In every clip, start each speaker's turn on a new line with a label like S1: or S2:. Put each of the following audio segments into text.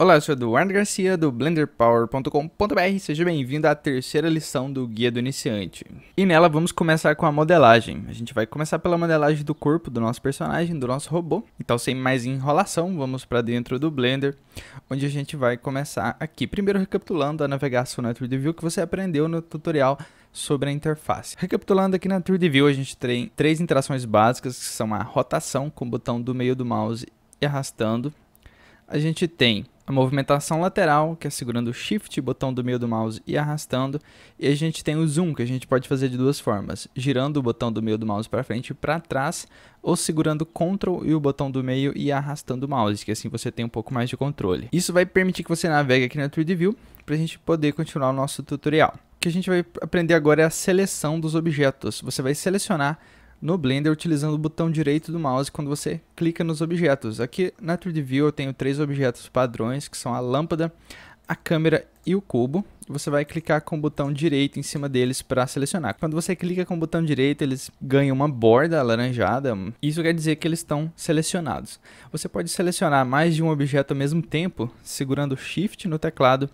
S1: Olá, eu sou Eduardo Garcia do blenderpower.com.br. Seja bem-vindo à terceira lição do Guia do Iniciante. E nela vamos começar com a modelagem. A gente vai começar pela modelagem do corpo do nosso personagem, do nosso robô. Então, sem mais enrolação, vamos para dentro do Blender, onde a gente vai começar aqui. Primeiro, recapitulando a navegação na 3D View que você aprendeu no tutorial sobre a interface. Recapitulando aqui na 3D View, a gente tem três interações básicas, que são a rotação com o botão do meio do mouse e arrastando. A gente tem a movimentação lateral, que é segurando o Shift, botão do meio do mouse e arrastando. E a gente tem o Zoom, que a gente pode fazer de duas formas. Girando o botão do meio do mouse para frente e para trás, ou segurando o Ctrl e o botão do meio e arrastando o mouse, que assim você tem um pouco mais de controle. Isso vai permitir que você navegue aqui na 3D View, para a gente poder continuar o nosso tutorial. O que a gente vai aprender agora é a seleção dos objetos. Você vai selecionar no Blender utilizando o botão direito do mouse quando você clica nos objetos. Aqui na 3D View eu tenho três objetos padrões, que são a lâmpada, a câmera e o cubo. Você vai clicar com o botão direito em cima deles para selecionar. Quando você clica com o botão direito, eles ganham uma borda alaranjada. Isso quer dizer que eles estão selecionados. Você pode selecionar mais de um objeto ao mesmo tempo, segurando Shift no teclado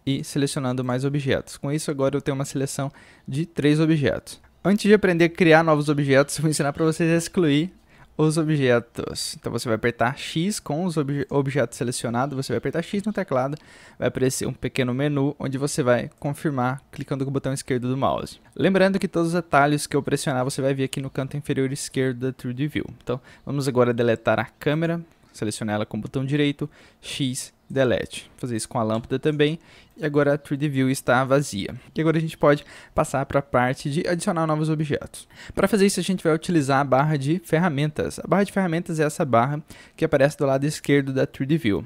S1: e selecionando mais objetos. Com isso, agora eu tenho uma seleção de 3 objetos. Antes de aprender a criar novos objetos, eu vou ensinar para vocês a excluir os objetos. Então você vai apertar X com os objetos selecionados, você vai apertar X no teclado, vai aparecer um pequeno menu onde você vai confirmar clicando com o botão esquerdo do mouse. Lembrando que todos os atalhos que eu pressionar você vai vir aqui no canto inferior esquerdo da 3D View. Então vamos agora deletar a câmera, selecionar ela com o botão direito, X, Delete. Vou fazer isso com a lâmpada também. E agora a 3D View está vazia. E agora a gente pode passar para a parte de adicionar novos objetos. Para fazer isso a gente vai utilizar a barra de ferramentas. A barra de ferramentas é essa barra que aparece do lado esquerdo da 3D View.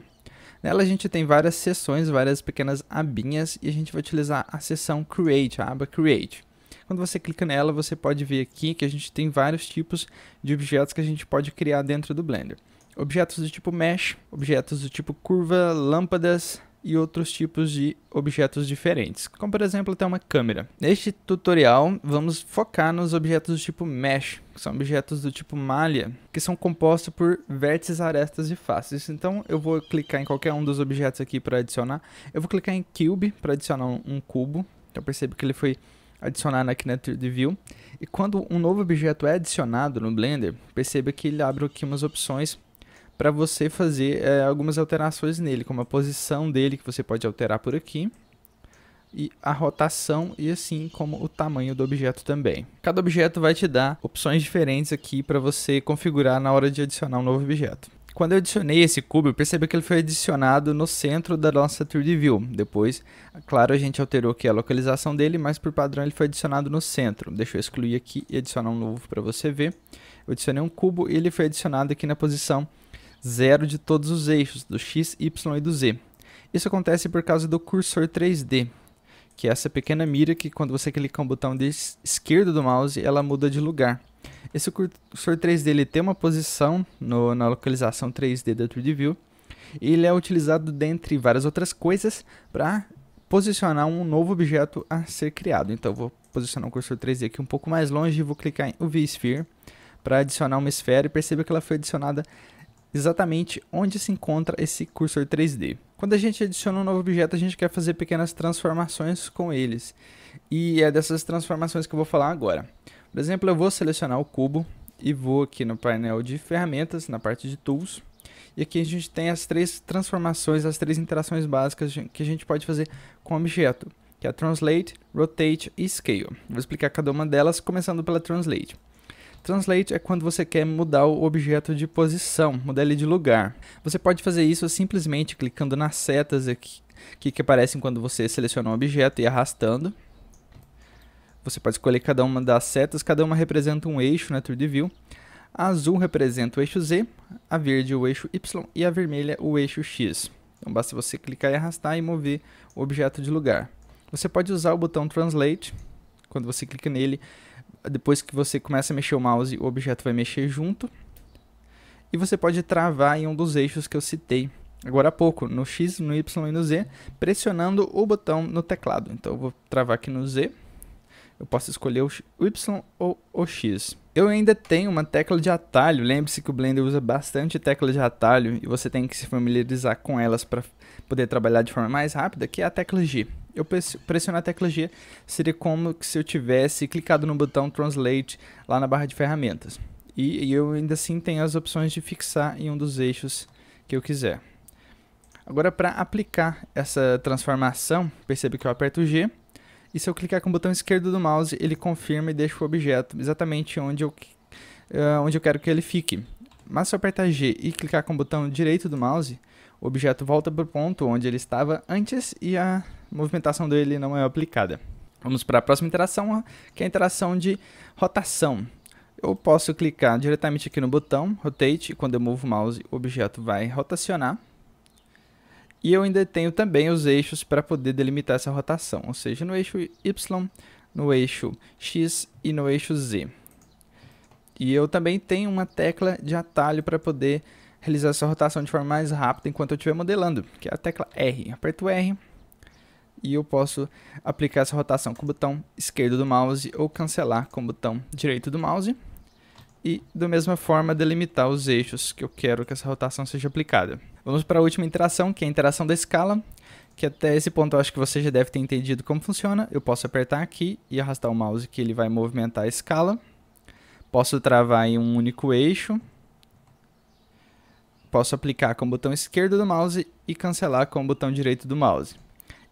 S1: Nela a gente tem várias seções, várias pequenas abinhas. E a gente vai utilizar a seção Create, a aba Create. Quando você clica nela você pode ver aqui que a gente tem vários tipos de objetos que a gente pode criar dentro do Blender. Objetos do tipo Mesh, objetos do tipo curva, lâmpadas e outros tipos de objetos diferentes, como por exemplo até uma câmera. Neste tutorial vamos focar nos objetos do tipo Mesh, que são objetos do tipo malha, que são compostos por vértices, arestas e faces. Então eu vou clicar em qualquer um dos objetos aqui para adicionar. Eu vou clicar em Cube para adicionar um cubo. Então percebo que ele foi adicionado aqui na 3D View. E quando um novo objeto é adicionado no Blender, perceba que ele abre aqui umas opções para você fazer algumas alterações nele, como a posição dele, que você pode alterar por aqui, e a rotação, e assim como o tamanho do objeto também. Cada objeto vai te dar opções diferentes aqui para você configurar na hora de adicionar um novo objeto. Quando eu adicionei esse cubo, perceba que ele foi adicionado no centro da nossa 3D View. Depois, claro, a gente alterou aqui a localização dele, mas por padrão ele foi adicionado no centro. Deixa eu excluir aqui e adicionar um novo para você ver. Eu adicionei um cubo e ele foi adicionado aqui na posição 0 de todos os eixos, do X, Y e do Z. Isso acontece por causa do cursor 3D, que é essa pequena mira que quando você clica no botão esquerdo do mouse, ela muda de lugar. Esse cursor 3D ele tem uma posição na localização 3D da 3D View, e ele é utilizado dentre várias outras coisas para posicionar um novo objeto a ser criado. Então eu vou posicionar o cursor 3D aqui um pouco mais longe e vou clicar em UV Sphere para adicionar uma esfera, e perceba que ela foi adicionada exatamente onde se encontra esse cursor 3D. Quando a gente adiciona um novo objeto, a gente quer fazer pequenas transformações com eles. E é dessas transformações que eu vou falar agora. Por exemplo, eu vou selecionar o cubo e vou aqui no painel de ferramentas, na parte de Tools. E aqui a gente tem as três transformações, as três interações básicas que a gente pode fazer com o objeto, que é a Translate, Rotate e Scale. Vou explicar cada uma delas, começando pela Translate. Translate é quando você quer mudar o objeto de posição, mudar ele de lugar. Você pode fazer isso simplesmente clicando nas setas aqui que aparecem quando você seleciona um objeto e arrastando. Você pode escolher cada uma das setas, cada uma representa um eixo na 3D View. A azul representa o eixo Z, a verde o eixo Y e a vermelha o eixo X. Então basta você clicar e arrastar e mover o objeto de lugar. Você pode usar o botão Translate, quando você clica nele. Depois que você começa a mexer o mouse, o objeto vai mexer junto. E você pode travar em um dos eixos que eu citei agora há pouco, no X, no Y e no Z, pressionando o botão no teclado. Então eu vou travar aqui no Z. Eu posso escolher o Y ou o X. Eu ainda tenho uma tecla de atalho. Lembre-se que o Blender usa bastante tecla de atalho e você tem que se familiarizar com elas para poder trabalhar de forma mais rápida, que é a tecla G. Eu pressionar a tecla G seria como se eu tivesse clicado no botão Translate lá na barra de ferramentas. E eu ainda assim tenho as opções de fixar em um dos eixos que eu quiser. Agora, para aplicar essa transformação, perceba que eu aperto o G. E se eu clicar com o botão esquerdo do mouse, ele confirma e deixa o objeto exatamente onde eu quero que ele fique. Mas se eu apertar G e clicar com o botão direito do mouse, o objeto volta para o ponto onde ele estava antes e a movimentação dele não é aplicada. Vamos para a próxima interação, que é a interação de rotação. Eu posso clicar diretamente aqui no botão Rotate, e quando eu movo o mouse, o objeto vai rotacionar. E eu ainda tenho também os eixos para poder delimitar essa rotação, ou seja, no eixo Y, no eixo X e no eixo Z. E eu também tenho uma tecla de atalho para poder realizar essa rotação de forma mais rápida enquanto eu estiver modelando, que é a tecla R. Aperto R e eu posso aplicar essa rotação com o botão esquerdo do mouse ou cancelar com o botão direito do mouse. E, da mesma forma, delimitar os eixos que eu quero que essa rotação seja aplicada. Vamos para a última interação, que é a interação da escala, que até esse ponto eu acho que você já deve ter entendido como funciona. Eu posso apertar aqui e arrastar o mouse que ele vai movimentar a escala. Posso travar em um único eixo. Posso aplicar com o botão esquerdo do mouse e cancelar com o botão direito do mouse.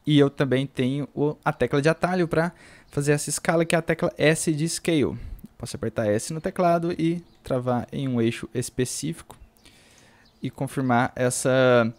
S1: E eu também tenho a tecla de atalho para fazer essa escala, que é a tecla S de Scale. Posso apertar S no teclado e travar em um eixo específico e confirmar essa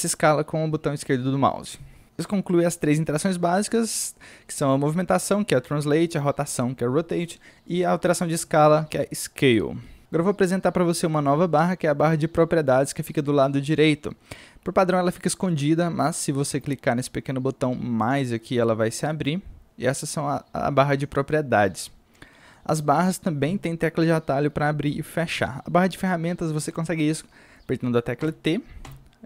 S1: escala com o botão esquerdo do mouse. Isso conclui as três interações básicas, que são a movimentação, que é a Translate, a rotação, que é Rotate, e a alteração de escala, que é Scale. Agora eu vou apresentar para você uma nova barra, que é a barra de propriedades, que fica do lado direito. Por padrão ela fica escondida, mas se você clicar nesse pequeno botão mais aqui, ela vai se abrir. E essas são a barra de propriedades. As barras também têm tecla de atalho para abrir e fechar. A barra de ferramentas você consegue isso apertando a tecla T,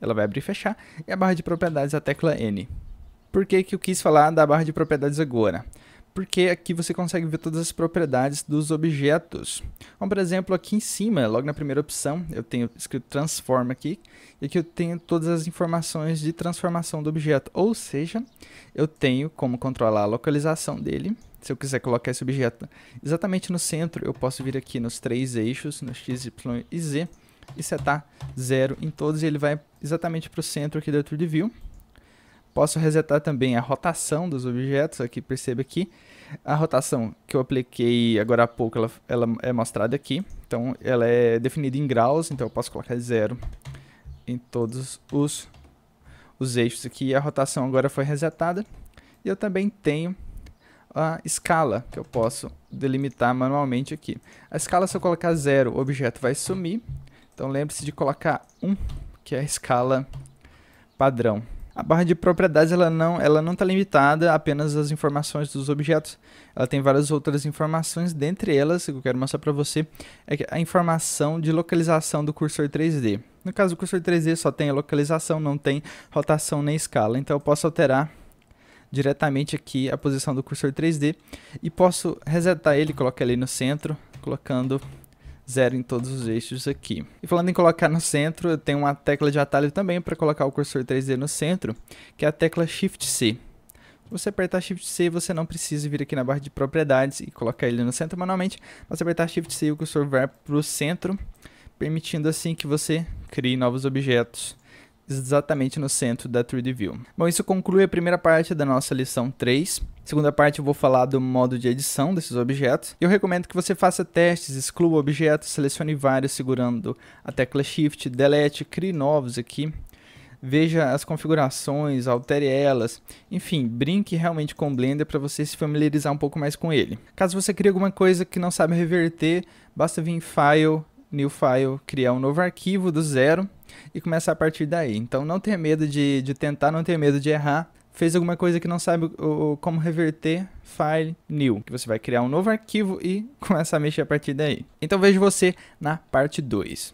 S1: ela vai abrir e fechar, e a barra de propriedades a tecla N. Por que eu quis falar da barra de propriedades agora? Porque aqui você consegue ver todas as propriedades dos objetos. Como por exemplo aqui em cima, logo na primeira opção, eu tenho escrito Transform aqui, e aqui eu tenho todas as informações de transformação do objeto, ou seja, eu tenho como controlar a localização dele. Se eu quiser colocar esse objeto exatamente no centro, eu posso vir aqui nos três eixos, no X, Y e Z, e setar 0 em todos, e ele vai exatamente para o centro aqui da 3D View. Posso resetar também a rotação dos objetos, aqui perceba aqui, a rotação que eu apliquei agora há pouco, ela é mostrada aqui, então ela é definida em graus, então eu posso colocar 0 em todos os eixos aqui, e a rotação agora foi resetada. E eu também tenho a escala, que eu posso delimitar manualmente aqui. A escala, se eu colocar 0, o objeto vai sumir. Então lembre-se de colocar 1, que é a escala padrão. A barra de propriedades ela não está limitada apenas às informações dos objetos. Ela tem várias outras informações, dentre elas, que eu quero mostrar para você, é a informação de localização do cursor 3D. No caso do cursor 3D só tem a localização, não tem rotação nem escala. Então eu posso alterar diretamente aqui a posição do cursor 3D e posso resetar ele, colocar ele no centro, colocando 0 em todos os eixos aqui. E falando em colocar no centro, eu tenho uma tecla de atalho também para colocar o cursor 3D no centro, que é a tecla Shift C. Se você apertar Shift C, você não precisa vir aqui na barra de propriedades e colocar ele no centro manualmente. Você apertar Shift C, o cursor vai para o centro, permitindo assim que você crie novos objetos exatamente no centro da 3D View. Bom, isso conclui a primeira parte da nossa lição 3. Segunda parte eu vou falar do modo de edição desses objetos. Eu recomendo que você faça testes, exclua objetos, selecione vários segurando a tecla Shift, Delete, crie novos aqui. Veja as configurações, altere elas, enfim, brinque realmente com o Blender para você se familiarizar um pouco mais com ele. Caso você crie alguma coisa que não sabe reverter, basta vir em File, New File, criar um novo arquivo do zero e começar a partir daí. Então não tenha medo de tentar, não tenha medo de errar. Fez alguma coisa que não sabe como reverter, File, New, que você vai criar um novo arquivo e começar a mexer a partir daí. Então vejo você na parte 2.